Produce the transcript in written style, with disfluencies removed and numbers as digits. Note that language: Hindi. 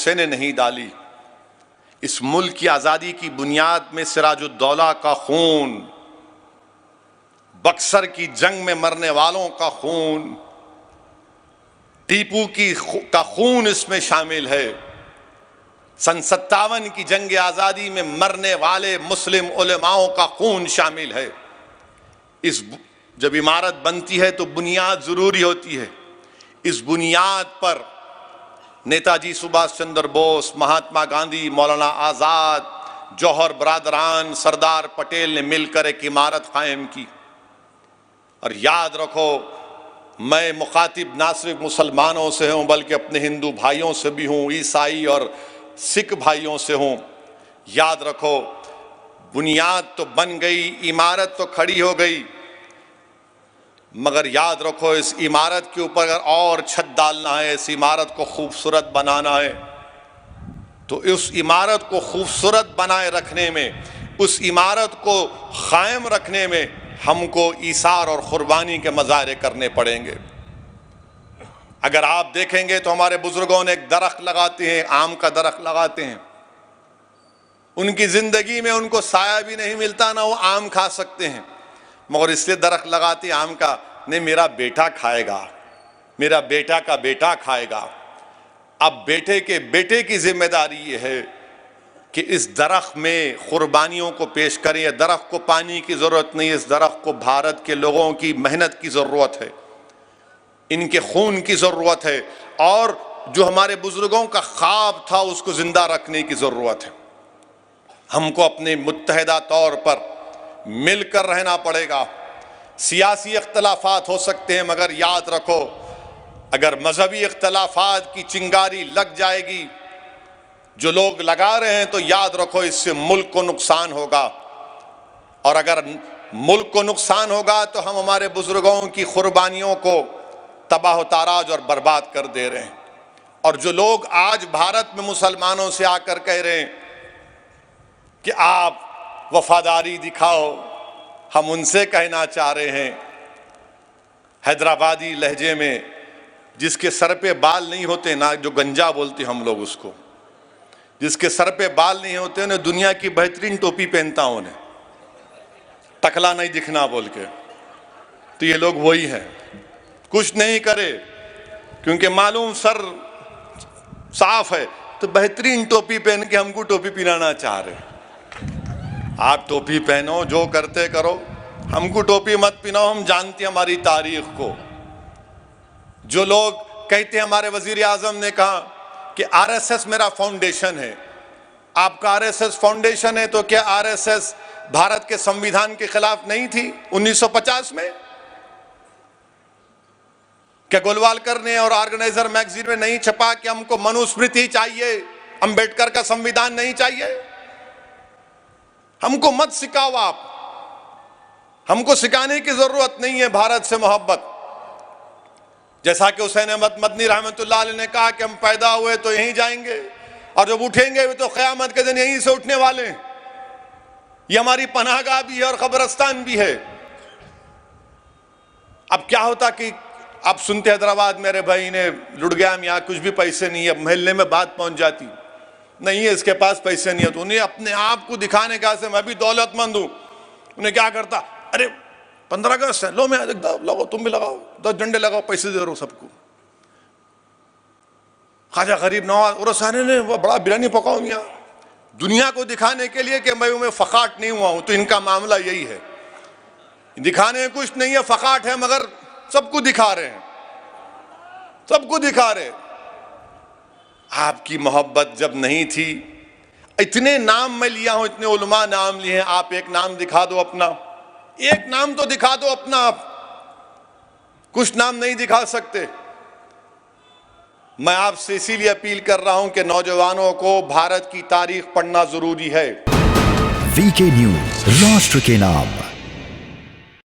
से ने नहीं डाली। इस मुल्क की आज़ादी की बुनियाद में सिराजुद्दौला का खून, बक्सर की जंग में मरने वालों का खून, टीपू का खून इसमें शामिल है। सन 57 की जंग आज़ादी में मरने वाले मुस्लिम उलेमाओं का खून शामिल है। जब इमारत बनती है तो बुनियाद ज़रूरी होती है। इस बुनियाद पर नेताजी सुभाष चंद्र बोस, महात्मा गांधी, मौलाना आज़ाद, जौहर बरादरान, सरदार पटेल ने मिलकर एक इमारत कायम की। और याद रखो, मैं मुखातिब ना सिर्फ मुसलमानों से हूँ बल्कि अपने हिंदू भाइयों से भी हूँ, ईसाई और सिख भाइयों से हूँ। याद रखो, बुनियाद तो बन गई, इमारत तो खड़ी हो गई, मगर याद रखो इस इमारत के ऊपर अगर और छत डालना है, इस इमारत को खूबसूरत बनाना है, तो उस इमारत को खूबसूरत बनाए रखने में, उस इमारत को कायम रखने में हमको ईसार और कुर्बानी के मज़ाहरे करने पड़ेंगे। अगर आप देखेंगे तो हमारे बुजुर्गों ने एक दरख्त लगाते हैं, आम का दरख्त लगाते हैं। उनकी ज़िंदगी में उनको साया भी नहीं मिलता, ना वो आम खा सकते हैं, मगर इसलिए दरख्त लगाते आम का, नहीं मेरा बेटा खाएगा, मेरा बेटा का बेटा खाएगा। अब बेटे के बेटे की जिम्मेदारी ये है कि इस दरख्त में कुर्बानियों को पेश करें। यह दरख्त को पानी की ज़रूरत नहीं है, इस दरख्त को भारत के लोगों की मेहनत की ज़रूरत है, इनके खून की ज़रूरत है, और जो हमारे बुजुर्गों का ख्वाब था उसको ज़िंदा रखने की ज़रूरत है। हमको अपने मुत्तहिदा तौर पर मिलकर रहना पड़ेगा। सियासी इख्तलाफात हो सकते हैं, मगर याद रखो, अगर मजहबी इख्तलाफात की चिंगारी लग जाएगी, जो लोग लगा रहे हैं, तो याद रखो इससे मुल्क को नुकसान होगा। और अगर मुल्क को नुकसान होगा तो हम हमारे बुजुर्गों की कुर्बानियों को तबाह ताराज और बर्बाद कर दे रहे हैं। और जो लोग आज भारत में मुसलमानों से आकर कह रहे हैं कि आप वफादारी दिखाओ, हम उनसे कहना चाह रहे हैं हैदराबादी लहजे में, जिसके सर पे बाल नहीं होते ना, जो गंजा बोलते हम लोग उसको, जिसके सर पे बाल नहीं होते, उन्हें दुनिया की बेहतरीन टोपी पहनता हूं, उन्हें टकला नहीं दिखना बोल के। तो ये लोग वही हैं, कुछ नहीं करे क्योंकि मालूम सर साफ है, तो बेहतरीन टोपी पहन के हमको टोपी पहनाना चाह रहे। आप टोपी पहनो, जो करते करो, हमको टोपी मत पहनाओ, हम जानते हैं हमारी तारीख को। जो लोग कहते हैं, हमारे वजीर आजम ने कहा कि आरएसएस मेरा फाउंडेशन है। आपका आरएसएस फाउंडेशन है तो क्या आरएसएस भारत के संविधान के खिलाफ नहीं थी 1950 में? क्या गोलवालकर ने और ऑर्गेनाइजर मैगजीन में नहीं छपा कि हमको मनुस्मृति चाहिए, अंबेडकर का संविधान नहीं चाहिए? हमको मत सिखाओ आप, हमको सिखाने की जरूरत नहीं है भारत से मोहब्बत। जैसा कि हुसैन अहमद मदनी रहमतुल्लाह अलैह ने कहा कि हम पैदा हुए तो यहीं जाएंगे और जब उठेंगे तो क़यामत के दिन यहीं से उठने वाले हैं। ये हमारी पनाहगाह भी है और कब्रिस्तान भी है। अब क्या होता कि आप सुनते हैदराबाद मेरे भाई ने लुट गया, यहाँ कुछ भी पैसे नहीं है, महल्ले में बात पहुंच जाती, नहीं है इसके पास पैसे नहीं है, तो उन्हें अपने आप को दिखाने का से मैं भी दौलतमंद हूं। उन्हें क्या करता, अरे 15 अगस्त है, लो मैं लगाओ, तुम भी लगाओ, 10 झंडे लगाओ, पैसे दे रहा हूं सबको। ख्वाजा गरीब नवाज और रसाने ने वो बड़ा बिरयानी पकाओ यहाँ, दुनिया को दिखाने के लिए कि मैं फकाट नहीं हुआ हूं। तो इनका मामला यही है, दिखाने में कुछ नहीं है, फकाट है, मगर सबको दिखा रहे हैं, सबको दिखा रहे। आपकी मोहब्बत जब नहीं थी, इतने नाम मैं लिया हूं, इतने उलमा नाम लिए हैं, आप एक नाम दिखा दो अपना, एक नाम तो दिखा दो अपना। आप कुछ नाम नहीं दिखा सकते। मैं आपसे इसीलिए अपील कर रहा हूं कि नौजवानों को भारत की तारीख पढ़ना जरूरी है। वीके न्यूज, राष्ट्र के नाम।